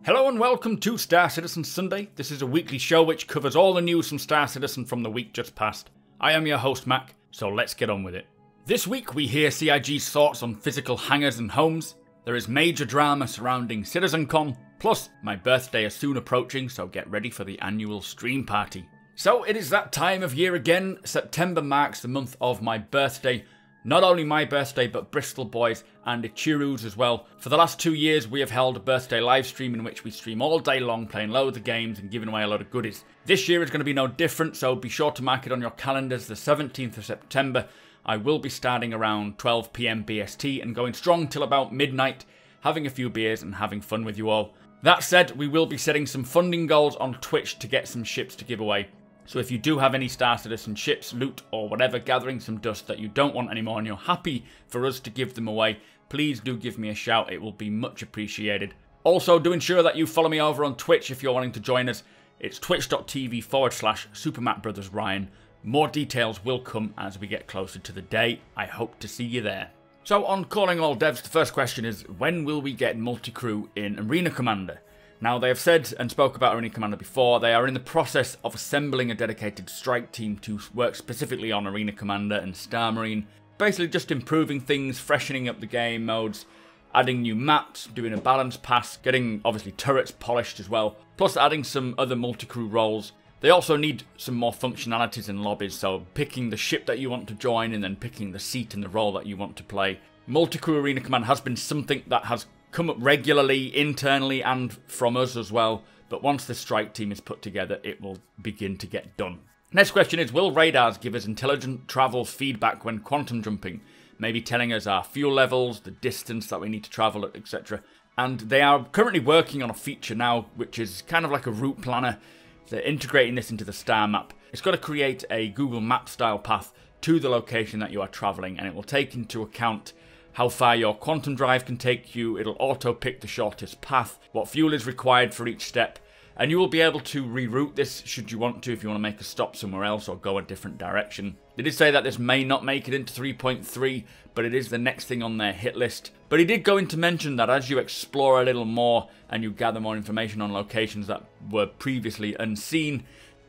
Hello and welcome to Star Citizen Sunday. This is a weekly show which covers all the news from Star Citizen from the week just past. I am your host Mac, so let's get on with it. This week we hear CIG's thoughts on physical hangars and homes. There is major drama surrounding Citizencon, plus my birthday is soon approaching, so get ready for the annual stream party. So it is that time of year again. September marks the month of my birthday. Not only my birthday, but Bristol Boys and ENQUIRIES as well. For the last 2 years, we have held a birthday live stream in which we stream all day long, playing loads of games and giving away a lot of goodies. This year is going to be no different, so be sure to mark it on your calendars. The 17th of September, I will be starting around 12 PM BST and going strong till about midnight, having a few beers and having fun with you all. That said, we will be setting some funding goals on Twitch to get some ships to give away. So if you do have any Star Citizen ships, loot or whatever, gathering some dust that you don't want anymore and you're happy for us to give them away, please do give me a shout. It will be much appreciated. Also, do ensure that you follow me over on Twitch if you're wanting to join us. It's twitch.tv/supermacbrothers More details will come as we get closer to the day. I hope to see you there. So on Calling All Devs, the first question is, when will we get multi-crew in Arena Commander? Now, they have said and spoke about Arena Commander before, they are in the process of assembling a dedicated strike team to work specifically on Arena Commander and Star Marine. Basically just improving things, freshening up the game modes, adding new maps, doing a balance pass, getting obviously turrets polished as well, plus adding some other multi-crew roles. They also need some more functionalities in lobbies, so picking the ship that you want to join and then picking the seat and the role that you want to play. Multi-crew Arena Command has been something that has come up regularly, internally, and from us as well. But once the strike team is put together, it will begin to get done. Next question is, will radars give us intelligent travel feedback when quantum jumping? Maybe telling us our fuel levels, the distance that we need to travel at, etc. And they are currently working on a feature now, which is kind of like a route planner. They're integrating this into the star map. It's got to create a Google Map style path to the location that you are traveling, and it will take into account how far your quantum drive can take you. It'll auto pick the shortest path, what fuel is required for each step, and you will be able to reroute this should you want to, if you want to make a stop somewhere else or go a different direction. They did say that this may not make it into 3.3, but it is the next thing on their hit list. But he did go into mention that as you explore a little more and you gather more information on locations that were previously unseen,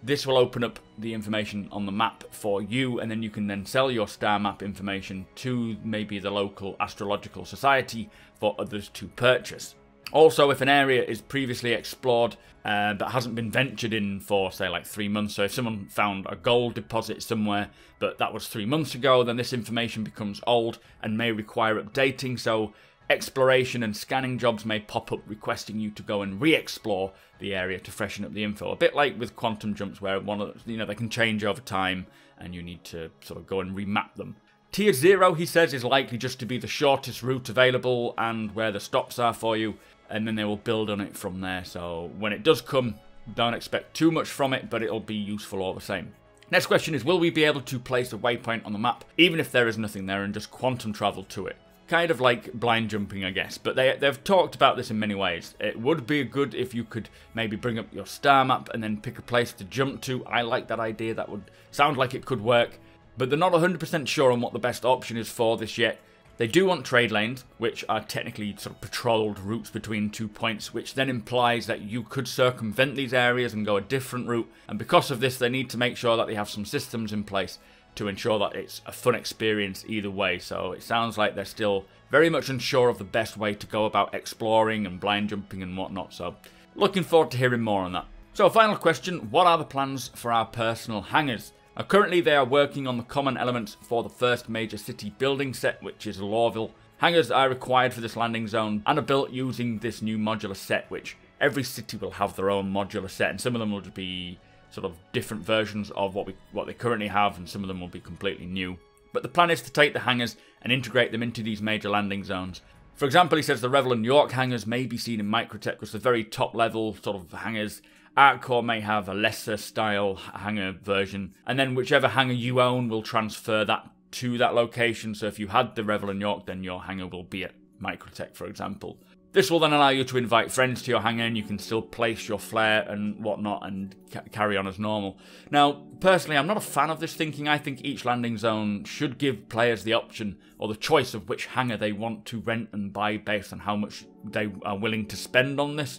this will open up the information on the map for you, and then you can then sell your star map information to maybe the local astrological society for others to purchase. Also, if an area is previously explored that hasn't been ventured in for, say, like 3 months, so if someone found a gold deposit somewhere, but that was 3 months ago, then this information becomes old and may require updating, so exploration and scanning jobs may pop up requesting you to go and re-explore the area to freshen up the info. A bit like with quantum jumps, where they can change over time and you need to sort of go and remap them. Tier 0, he says, is likely just to be the shortest route available and where the stops are for you, and then they will build on it from there. So when it does come, don't expect too much from it, but it'll be useful all the same. Next question is, will we be able to place a waypoint on the map, even if there is nothing there, and just quantum travel to it? Kind of like blind jumping, I guess, but they've talked about this in many ways. It would be good if you could maybe bring up your star map and then pick a place to jump to. I like that idea. That would sound like it could work, but they're not 100% sure on what the best option is for this yet. They do want trade lanes, which are technically sort of patrolled routes between 2 points, which then implies that you could circumvent these areas and go a different route, and because of this they need to make sure that they have some systems in place to ensure that it's a fun experience either way. So it sounds like they're still very much unsure of the best way to go about exploring and blind jumping and whatnot, so looking forward to hearing more on that. So final question, what are the plans for our personal hangars? Currently they are working on the common elements for the first major city building set, which is Lawville. Hangars are required for this landing zone and are built using this new modular set, which every city will have their own modular set, and some of them will just be sort of different versions of what they currently have, and some of them will be completely new. But the plan is to take the hangars and integrate them into these major landing zones. For example, he says the Revel and York hangars may be seen in Microtech, because the very top level sort of hangars. Artcore may have a lesser style hangar version, and then whichever hangar you own will transfer that to that location. So if you had the Revel and York, then your hangar will be at Microtech, for example. This will then allow you to invite friends to your hangar, and you can still place your flare and whatnot and carry on as normal. Now, personally, I'm not a fan of this thinking. I think each landing zone should give players the option or the choice of which hangar they want to rent and buy based on how much they are willing to spend on this.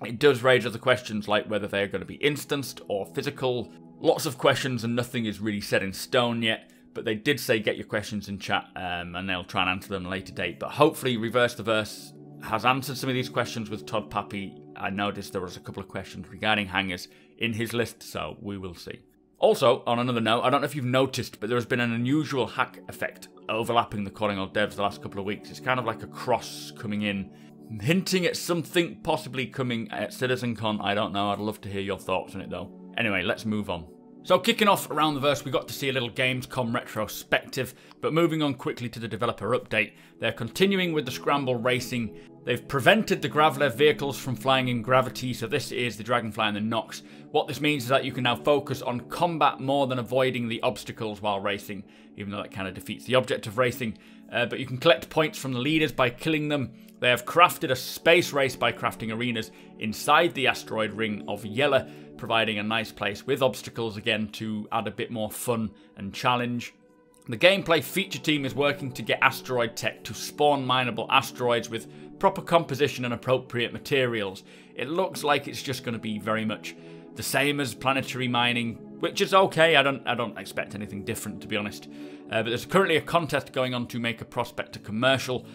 It does raise other questions like whether they're going to be instanced or physical. Lots of questions and nothing is really set in stone yet, but they did say get your questions in chat and they'll try and answer them at a later date. But hopefully Reverse the Verse has answered some of these questions with Todd Papy. I noticed there was a couple of questions regarding hangars in his list, so we will see. Also, on another note, I don't know if you've noticed, but there has been an unusual hack effect overlapping the Calling All Devs the last couple of weeks. It's kind of like a cross coming in, hinting at something possibly coming at Citizencon. I don't know. I'd love to hear your thoughts on it, though. Anyway, let's move on. So kicking off around the verse, we got to see a little Gamescom retrospective, but moving on quickly to the developer update. They're continuing with the scramble racing. They've prevented the Gravlev vehicles from flying in gravity, so this is the Dragonfly and the Nox. What this means is that you can now focus on combat more than avoiding the obstacles while racing, even though that kind of defeats the object of racing. But you can collect points from the leaders by killing them. They have crafted a space race by crafting arenas inside the asteroid ring of Yella, providing a nice place with obstacles again to add a bit more fun and challenge. The gameplay feature team is working to get asteroid tech to spawn mineable asteroids with proper composition and appropriate materials. It looks like it's just going to be very much the same as planetary mining, which is okay. I don't expect anything different, to be honest. But there's currently a contest going on to make a prospector commercial.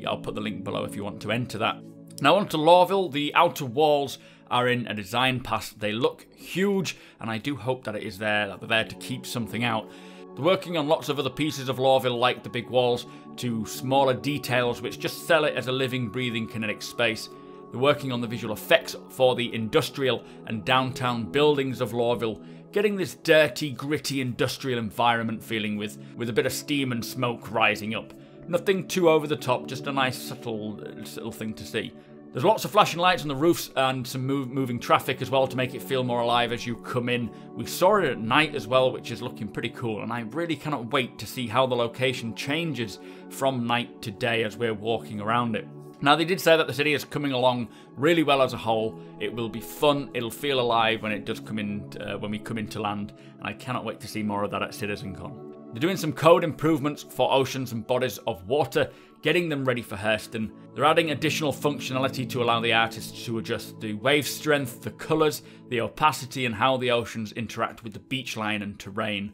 I'll put the link below if you want to enter that. Now on to Lawville. The outer walls are in a design pass. They look huge, and I do hope that it is there, that they're there to keep something out. They're working on lots of other pieces of Lawville, like the big walls, to smaller details which just sell it as a living, breathing kinetic space. They're working on the visual effects for the industrial and downtown buildings of Lawville, getting this dirty, gritty industrial environment feeling with a bit of steam and smoke rising up. Nothing too over the top, just a nice subtle little thing to see. There's lots of flashing lights on the roofs and some moving traffic as well to make it feel more alive as you come in. We saw it at night as well, which is looking pretty cool, and I really cannot wait to see how the location changes from night to day as we're walking around it. Now, they did say that the city is coming along really well as a whole. It will be fun, it'll feel alive when it does come in, when we come into land, and I cannot wait to see more of that at Citizencon. They're doing some code improvements for oceans and bodies of water, getting them ready for Hurston. They're adding additional functionality to allow the artists to adjust the wave strength, the colours, the opacity, and how the oceans interact with the beach line and terrain.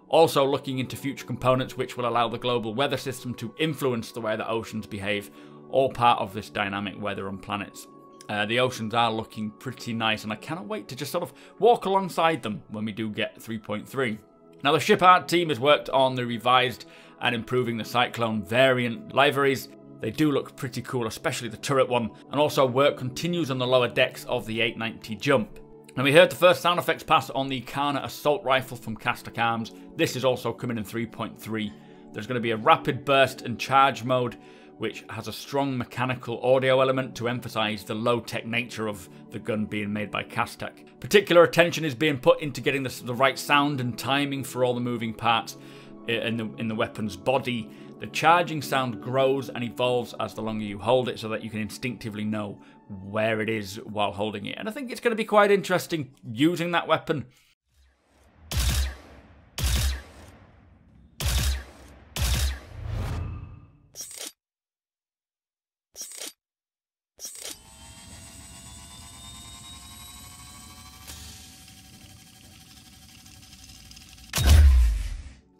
Also looking into future components which will allow the global weather system to influence the way that oceans behave, all part of this dynamic weather on planets. The oceans are looking pretty nice, and I cannot wait to just sort of walk alongside them when we do get 3.3. Now, the ship art team has worked on the revised and improving the Cyclone variant liveries. They do look pretty cool, especially the turret one, and also work continues on the lower decks of the 890 Jump. And we heard the first sound effects pass on the Kana assault rifle from Castak Arms. This is also coming in 3.3. There's going to be a rapid burst and charge mode, which has a strong mechanical audio element to emphasise the low-tech nature of the gun being made by Castak. Particular attention is being put into getting the right sound and timing for all the moving parts in the weapon's body. The charging sound grows and evolves as the longer you hold it, so that you can instinctively know where it is while holding it. And I think it's going to be quite interesting using that weapon.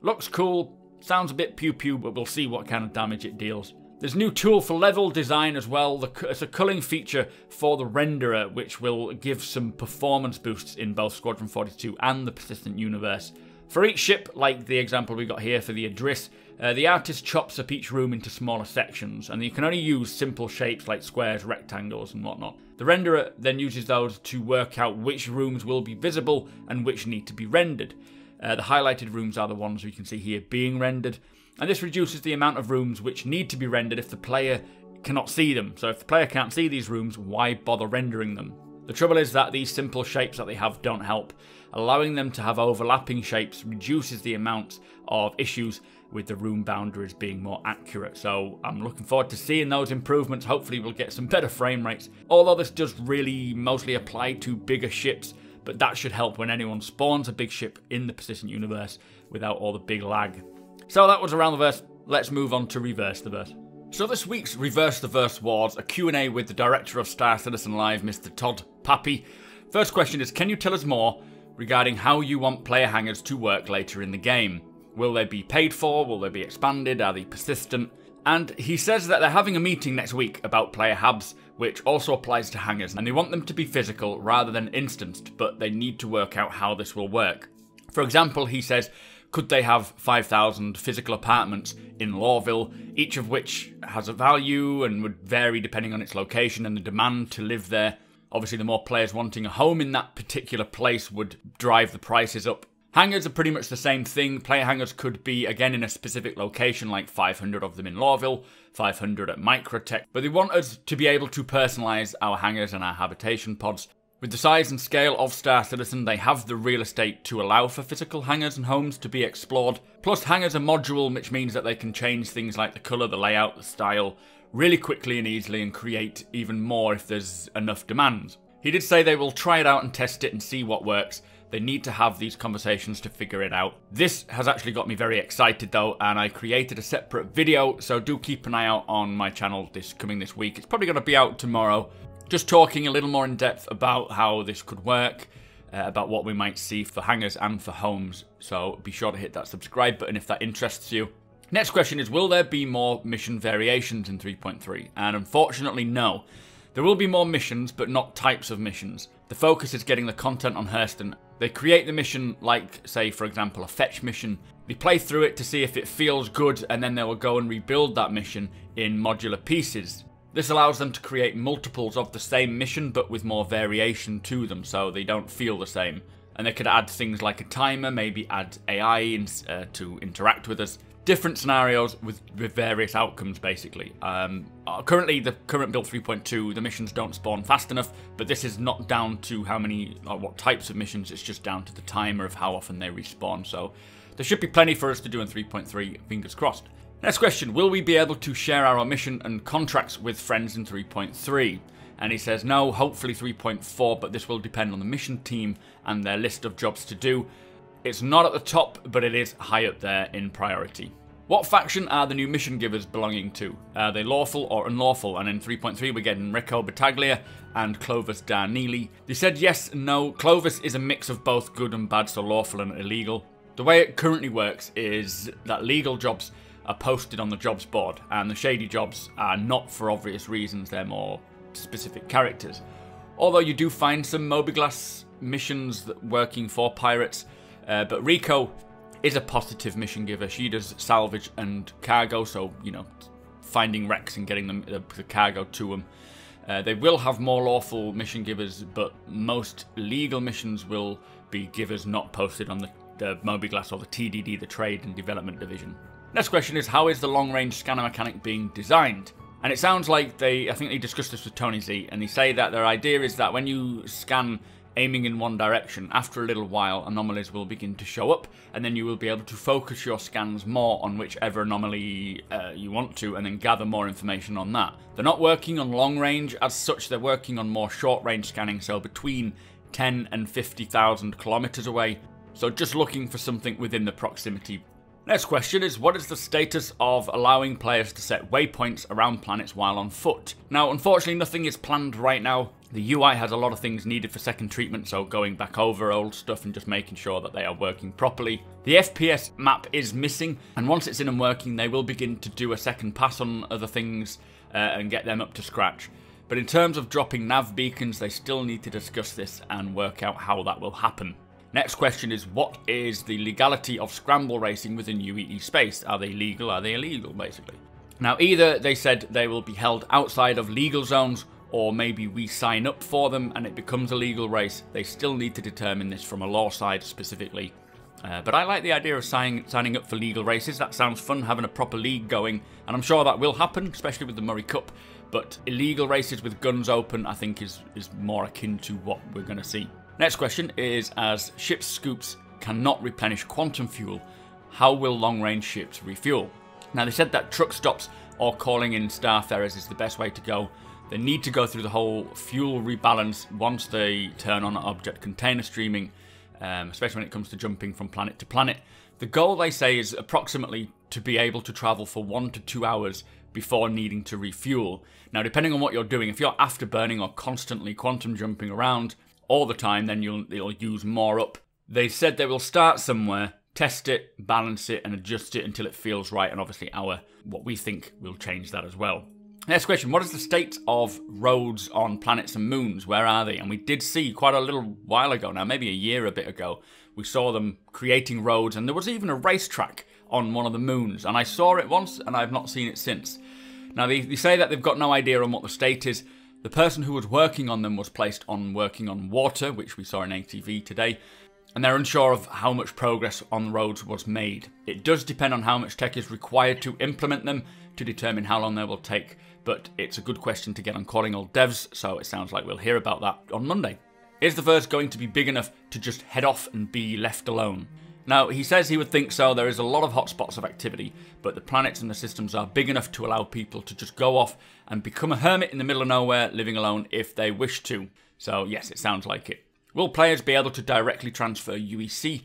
Looks cool, sounds a bit pew-pew, but we'll see what kind of damage it deals. There's a new tool for level design as well. It's a culling feature for the renderer, which will give some performance boosts in both Squadron 42 and the Persistent Universe. For each ship, like the example we got here for the Idris, the artist chops up each room into smaller sections, and you can only use simple shapes like squares, rectangles, and whatnot. The renderer then uses those to work out which rooms will be visible and which need to be rendered. The highlighted rooms are the ones we can see here being rendered, and this reduces the amount of rooms which need to be rendered if the player cannot see them. So if the player can't see these rooms, why bother rendering them? The trouble is that these simple shapes that they have don't help. Allowing them to have overlapping shapes reduces the amount of issues with the room boundaries being more accurate. So I'm looking forward to seeing those improvements. Hopefully we'll get some better frame rates. Although this does really mostly apply to bigger ships, but that should help when anyone spawns a big ship in the Persistent Universe without all the big lag. So that was around the verse. Let's move on to Reverse the Verse. So this week's Reverse the Verse was a Q&A with the director of Star Citizen Live, Mr. Todd Papy. First question is, can you tell us more regarding how you want player hangars to work later in the game? Will they be paid for? Will they be expanded? Are they persistent? And he says that they're having a meeting next week about player hubs, which also applies to hangars, and they want them to be physical rather than instanced, but they need to work out how this will work. For example, he says, could they have 5,000 physical apartments in Lawville, each of which has a value and would vary depending on its location and the demand to live there? Obviously, the more players wanting a home in that particular place would drive the prices up. Hangars are pretty much the same thing. Player hangars could be, again, in a specific location, like 500 of them in Lawville, 500 at Microtech, but they want us to be able to personalise our hangars and our habitation pods. With the size and scale of Star Citizen, they have the real estate to allow for physical hangars and homes to be explored. Plus, hangars are modular, which means that they can change things like the colour, the layout, the style, really quickly and easily and create even more if there's enough demand. He did say they will try it out and test it and see what works. They need to have these conversations to figure it out. This has actually got me very excited though, and I created a separate video, so do keep an eye out on my channel coming this week. It's probably going to be out tomorrow. Just talking a little more in depth about how this could work, about what we might see for hangars and for homes. So be sure to hit that subscribe button if that interests you. Next question is, will there be more mission variations in 3.3? And unfortunately, no. There will be more missions, but not types of missions. The focus is getting the content on Hurston. They create the mission like, say, for example, a fetch mission. They play through it to see if it feels good, and then they will go and rebuild that mission in modular pieces. This allows them to create multiples of the same mission, but with more variation to them, so they don't feel the same. And they could add things like a timer, maybe add AI to interact with us. Different scenarios with various outcomes, basically. Currently, the current build 3.2, the missions don't spawn fast enough, but this is not down to how many or what types of missions, it's just down to the timer of how often they respawn. So there should be plenty for us to do in 3.3, fingers crossed. Next question, will we be able to share our mission and contracts with friends in 3.3? And he says no, hopefully 3.4, but this will depend on the mission team and their list of jobs to do. It's not at the top, but it is high up there in priority. What faction are the new mission givers belonging to? Are they lawful or unlawful? And in 3.3 we're getting Rico Battaglia and Clovis Darneely. They said yes and no. Clovis is a mix of both good and bad, so lawful and illegal. The way it currently works is that legal jobs are posted on the jobs board, and the shady jobs are not for obvious reasons, they're more specific characters. Although you do find some Mobiglass missions working for pirates, but Rico is a positive mission giver. She does salvage and cargo, so, you know, finding wrecks and getting them the cargo to them. They will have more lawful mission givers, but most legal missions will be givers not posted on the Mobiglass or the TDD, the Trade and Development Division. Next question is, how is the long-range scanner mechanic being designed? And it sounds like I think they discussed this with Tony Z, and they say that their idea is that when you scan aiming in one direction, after a little while anomalies will begin to show up, and then you will be able to focus your scans more on whichever anomaly you want to, and then gather more information on that. They're not working on long range as such, they're working on more short range scanning, so between 10 and 50,000 kilometers away, so just looking for something within the proximity. Next question is, what is the status of allowing players to set waypoints around planets while on foot? Now, unfortunately, nothing is planned right now. The UI has a lot of things needed for second treatment, so going back over old stuff and just making sure that they are working properly. The FPS map is missing, and once it's in and working, they will begin to do a second pass on other things and get them up to scratch. But in terms of dropping nav beacons, they still need to discuss this and work out how that will happen. Next question is, what is the legality of scramble racing within UEE space? Are they legal? Are they illegal, basically? Now, either they said they will be held outside of legal zones, or maybe we sign up for them and it becomes a legal race. They still need to determine this from a law side specifically. But I like the idea of signing up for legal races. That sounds fun, having a proper league going. And I'm sure that will happen, especially with the Murray Cup. But illegal races with guns open, I think, is more akin to what we're going to see. Next question is, as ship's scoops cannot replenish quantum fuel, how will long-range ships refuel? Now, they said that truck stops or calling in starfarers is the best way to go. They need to go through the whole fuel rebalance once they turn on object container streaming, especially when it comes to jumping from planet to planet. The goal, they say, is approximately to be able to travel for 1 to 2 hours before needing to refuel. Now, depending on what you're doing, if you're afterburning or constantly quantum jumping around all the time, then you'll use more up. They said they will start somewhere, test it, balance it, and adjust it until it feels right, and obviously what we think will change that as well. Next question, what is the state of roads on planets and moons? Where are they? And we did see quite a little while ago now, maybe a bit ago, we saw them creating roads, and there was even a racetrack on one of the moons, and I saw it once and I've not seen it since. Now they say that they've got no idea on what the state is. The person who was working on them was placed on working on water, which we saw in ATV today, and they're unsure of how much progress on the roads was made. It does depend on how much tech is required to implement them to determine how long they will take, but it's a good question to get on Calling All Devs, so it sounds like we'll hear about that on Monday. Is the verse going to be big enough to just head off and be left alone? Now, he says he would think so. There is a lot of hotspots of activity, but the planets and the systems are big enough to allow people to just go off and become a hermit in the middle of nowhere, living alone if they wish to. So yes, it sounds like it. Will players be able to directly transfer UEC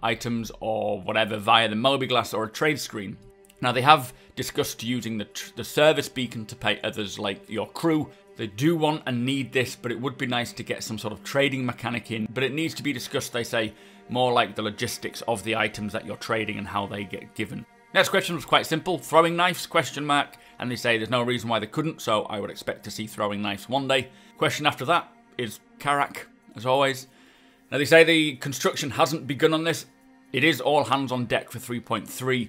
items or whatever via the mobiGlas or a trade screen? Now, they have discussed using the service beacon to pay others like your crew. They do want and need this, but it would be nice to get some sort of trading mechanic in. But it needs to be discussed, they say, more like the logistics of the items that you're trading and how they get given. Next question was quite simple. Throwing knives, question mark. And they say there's no reason why they couldn't, so I would expect to see throwing knives one day. Question after that is Karak, as always. Now, they say the construction hasn't begun on this. It is all hands on deck for 3.3.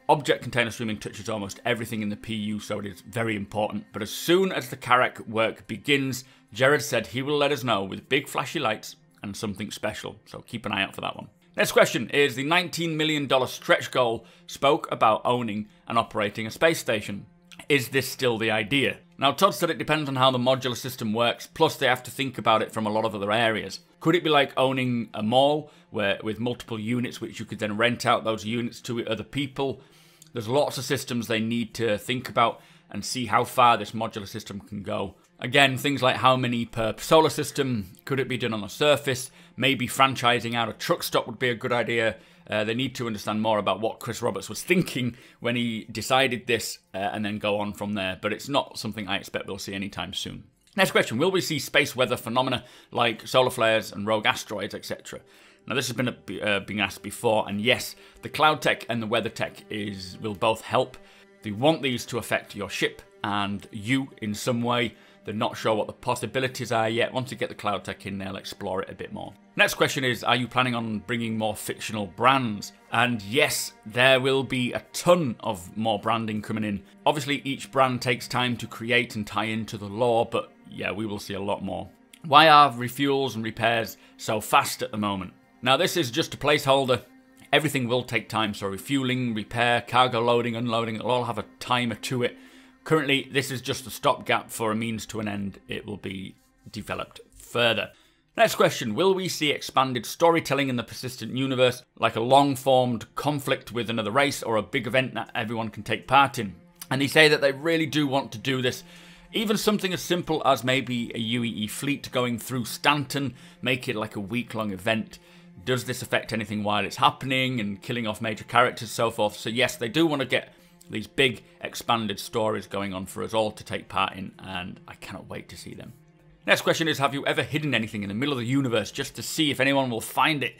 Object container streaming touches almost everything in the PU, so it is very important. But as soon as the Karak work begins, Jared said he will let us know with big flashy lights and something special. So keep an eye out for that one. Next question is the $19 million stretch goal spoke about owning and operating a space station. Is this still the idea? Now, Todd said it depends on how the modular system works, plus they have to think about it from a lot of other areas. Could it be like owning a mall with multiple units, which you could then rent out those units to other people? There's lots of systems they need to think about and see how far this modular system can go. Again, things like how many per solar system, could it be done on the surface? Maybe franchising out a truck stop would be a good idea. They need to understand more about what Chris Roberts was thinking when he decided this and then go on from there. But it's not something I expect we'll see anytime soon. Next question, will we see space weather phenomena like solar flares and rogue asteroids, etc.? Now, this has been being asked before, and yes, the cloud tech and the weather tech will both help. They want these to affect your ship and you in some way. They're not sure what the possibilities are yet. Once you get the cloud tech in, they'll explore it a bit more. Next question is, are you planning on bringing more fictional brands? And yes, there will be a ton of more branding coming in. Obviously, each brand takes time to create and tie into the lore, but yeah, we will see a lot more. Why are refuels and repairs so fast at the moment? Now, this is just a placeholder. Everything will take time, so refueling, repair, cargo loading, unloading, it'll all have a timer to it. Currently, this is just a stopgap for a means to an end. It will be developed further. Next question, will we see expanded storytelling in the persistent universe, like a long-formed conflict with another race or a big event that everyone can take part in? And they say that they really do want to do this. Even something as simple as maybe a UEE fleet going through Stanton, make it like a week-long event. Does this affect anything while it's happening and killing off major characters, so forth? So yes, they do want to get these big expanded stories going on for us all to take part in, and I cannot wait to see them. Next question is, have you ever hidden anything in the middle of the universe just to see if anyone will find it?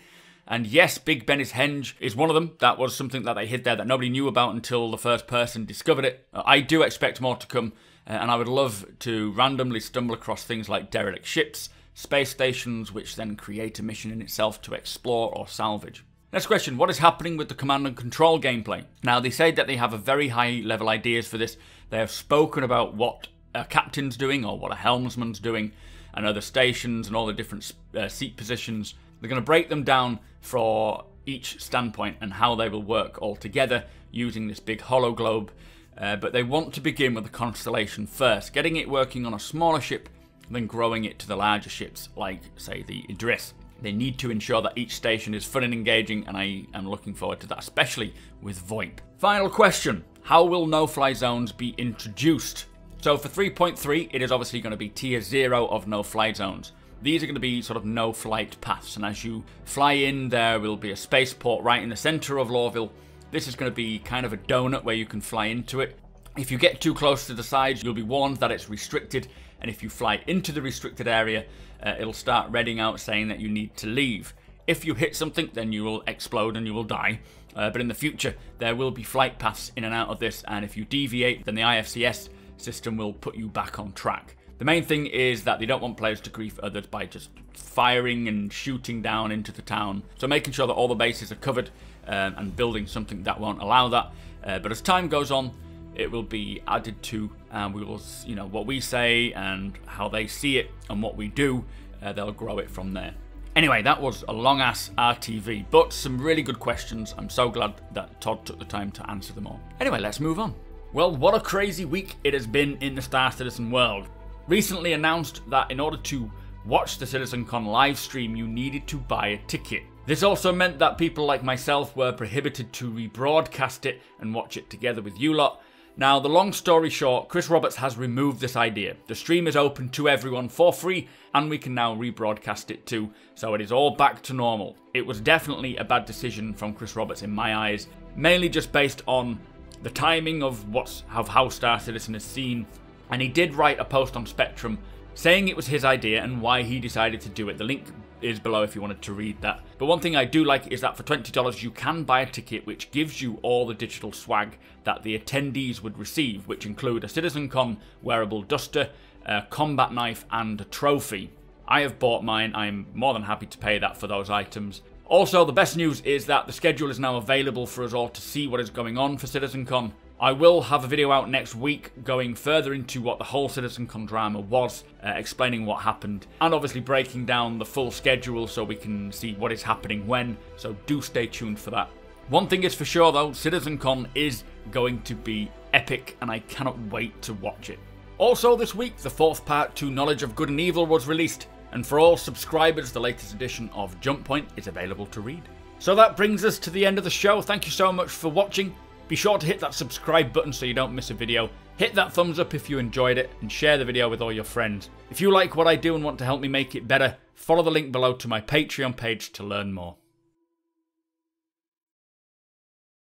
And yes, Big Benny's Henge is one of them. That was something that they hid there that nobody knew about until the first person discovered it. I do expect more to come, and I would love to randomly stumble across things like derelict ships, space stations, which then create a mission in itself to explore or salvage. Next question, what is happening with the command and control gameplay? Now, they say that they have a very high level ideas for this. They have spoken about what a captain's doing or what a helmsman's doing and other stations and all the different seat positions. They're going to break them down for each standpoint and how they will work all together using this big hollow globe. But they want to begin with the Constellation first, getting it working on a smaller ship, then growing it to the larger ships, like, say, the Idris. They need to ensure that each station is fun and engaging, and I am looking forward to that, especially with VoIP. Final question, how will no-fly zones be introduced? So for 3.3, it is obviously going to be tier 0 of no-fly zones. These are going to be sort of no-flight paths, and as you fly in, there will be a spaceport right in the center of Lorville. This is going to be kind of a donut where you can fly into it. If you get too close to the sides, you'll be warned that it's restricted, and if you fly into the restricted area, it'll start reading out saying that you need to leave. If you hit something, then you will explode and you will die. But in the future, there will be flight paths in and out of this, and if you deviate, then the IFCS system will put you back on track. The main thing is that they don't want players to grief others by just firing and shooting down into the town. So making sure that all the bases are covered and building something that won't allow that. But as time goes on, it will be added to, and we will, what we say and how they see it and what we do, they'll grow it from there. Anyway, that was a long-ass RTV, but some really good questions. I'm so glad that Todd took the time to answer them all. Anyway, let's move on. Well, what a crazy week it has been in the Star Citizen world. Recently announced that in order to watch the Citizencon live stream, you needed to buy a ticket. This also meant that people like myself were prohibited to rebroadcast it and watch it together with you lot. Now, the long story short, Chris Roberts has removed this idea. The stream is open to everyone for free, and we can now rebroadcast it too, so it is all back to normal. It was definitely a bad decision from Chris Roberts in my eyes, mainly just based on the timing of how Star Citizen is seen, and he did write a post on Spectrum saying it was his idea and why he decided to do it. The link is below if you wanted to read that. But one thing I do like is that for $20 you can buy a ticket which gives you all the digital swag that the attendees would receive, which include a Citizencon wearable duster, a combat knife and a trophy. I have bought mine. I'm more than happy to pay that for those items. Also, the best news is that the schedule is now available for us all to see what is going on for Citizencon. I will have a video out next week going further into what the whole Citizencon drama was, explaining what happened, and obviously breaking down the full schedule so we can see what is happening when, so do stay tuned for that. One thing is for sure though, Citizencon is going to be epic and I cannot wait to watch it. Also this week, the fourth part to Knowledge of Good and Evil was released, and for all subscribers, the latest edition of Jump Point is available to read. So that brings us to the end of the show. Thank you so much for watching. Be sure to hit that subscribe button so you don't miss a video. Hit that thumbs up if you enjoyed it, and share the video with all your friends. If you like what I do and want to help me make it better, follow the link below to my Patreon page to learn more.